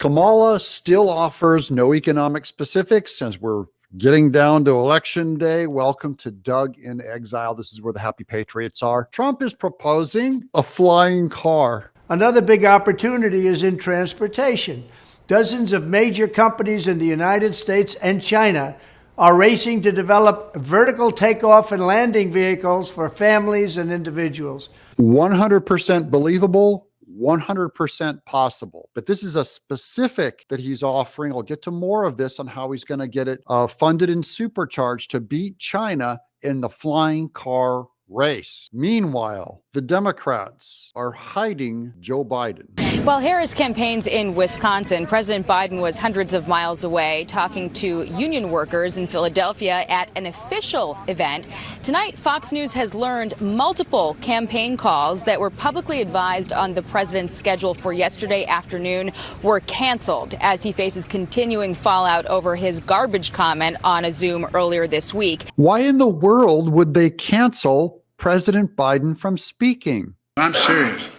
Kamala still offers no economic specifics since we're getting down to election day. Welcome to Doug in Exile. This is where the happy patriots are. Trump is proposing a flying car. Another big opportunity is in transportation. Dozens of major companies in the United States and China are racing to develop vertical takeoff and landing vehicles for families and individuals. 100% believable, 100% possible. But this is a specific that he's offering. I'll get to more of this on how he's going to get it funded and supercharged to beat China in the flying car race. Meanwhile, the Democrats are hiding Joe Biden. While Harris campaigns in Wisconsin, President Biden was hundreds of miles away talking to union workers in Philadelphia at an official event. Tonight, Fox News has learned multiple campaign calls that were publicly advised on the president's schedule for yesterday afternoon were canceled as he faces continuing fallout over his garbage comment on a Zoom earlier this week. Why in the world would they cancel President Biden from speaking? I'm serious.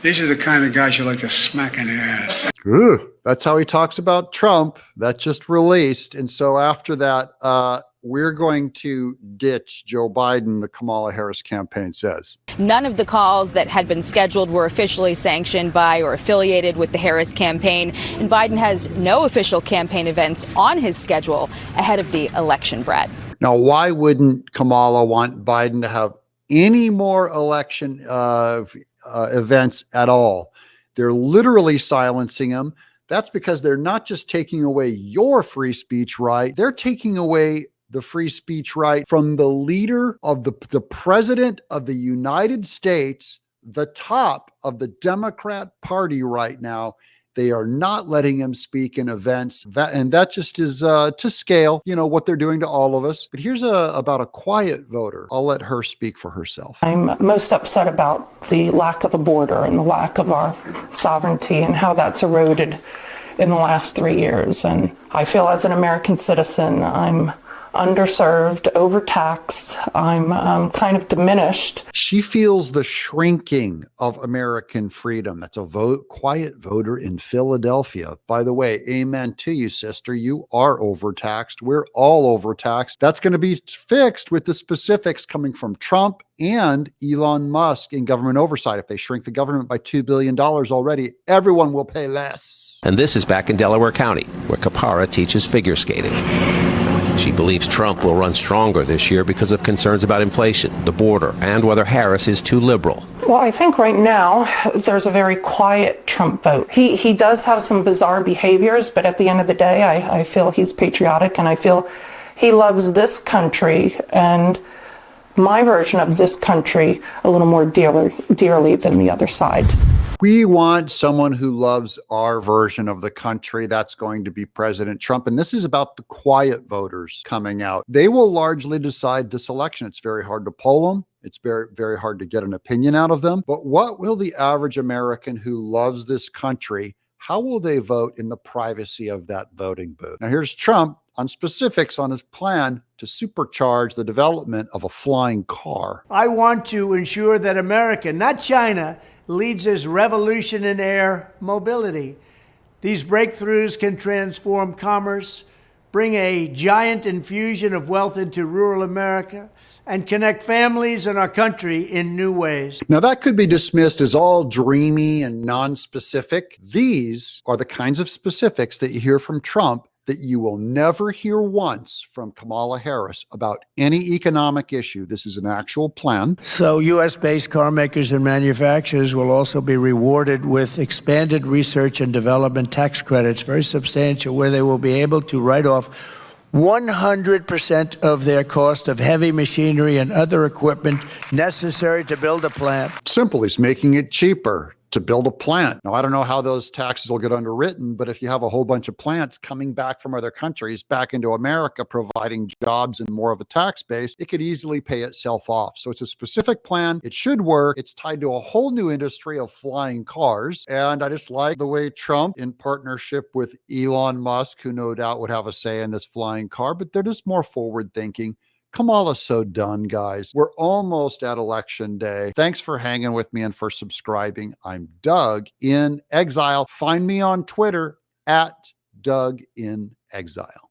These are the kind of guys you like to smack in the ass. Ugh, that's how he talks about Trump. That just released. And so after that, we're going to ditch Joe Biden, the Kamala Harris campaign says. None of the calls that had been scheduled were officially sanctioned by or affiliated with the Harris campaign. And Biden has no official campaign events on his schedule ahead of the election, Brett. Now, why wouldn't Kamala want Biden to have any more election events at all? They're literally silencing him. That's because they're not just taking away your free speech right. They're taking away the free speech right from the leader of the president of the United States, the top of the Democrat Party right now. They are not letting him speak in events. That just is to scale, what they're doing to all of us. But here's about a quiet voter. I'll let her speak for herself. I'm most upset about the lack of a border and the lack of our sovereignty and how that's eroded in the last 3 years. And I feel as an American citizen, I'm underserved, overtaxed. I'm kind of diminished. She feels the shrinking of American freedom. That's a quiet voter in Philadelphia. By the way, amen to you, sister. You are overtaxed. We're all overtaxed. That's going to be fixed with the specifics coming from Trump and Elon Musk in government oversight. If they shrink the government by $2 billion already, everyone will pay less. And this is back in Delaware County, where Kapara teaches figure skating. She believes Trump will run stronger this year because of concerns about inflation, the border, and whether Harris is too liberal. Well, I think right now there's a very quiet Trump vote. He does have some bizarre behaviors, but at the end of the day, I feel he's patriotic, and I feel he loves this country and my version of this country a little more dearly than the other side. We want someone who loves our version of the country. That's going to be President Trump. And this is about the quiet voters coming out. They will largely decide this election. It's very hard to poll them. It's very, very hard to get an opinion out of them. But what will the average American who loves this country, how will they vote in the privacy of that voting booth? Now, here's Trump on specifics on his plan to supercharge the development of a flying car. I want to ensure that America, not China, leads this revolution in air mobility. These breakthroughs can transform commerce, bring a giant infusion of wealth into rural America, and connect families and our country in new ways. Now, that could be dismissed as all dreamy and non-specific. These are the kinds of specifics that you hear from Trump that you will never hear once from Kamala Harris about any economic issue. This is an actual plan. So U.S.-based car makers and manufacturers will also be rewarded with expanded research and development tax credits, very substantial, where they will be able to write off 100% of their cost of heavy machinery and other equipment necessary to build a plant. Simple, he's making it cheaper to build a plant. Now, I don't know how those taxes will get underwritten, but if you have a whole bunch of plants coming back from other countries back into America, providing jobs and more of a tax base, it could easily pay itself off. So it's a specific plan. It should work. It's tied to a whole new industry of flying cars. And I just like the way Trump, in partnership with Elon Musk, who no doubt would have a say in this flying car, but they're just more forward thinking. Kamala's so done, guys. We're almost at election day. Thanks for hanging with me and for subscribing. I'm Doug in Exile. Find me on Twitter at Doug in Exile.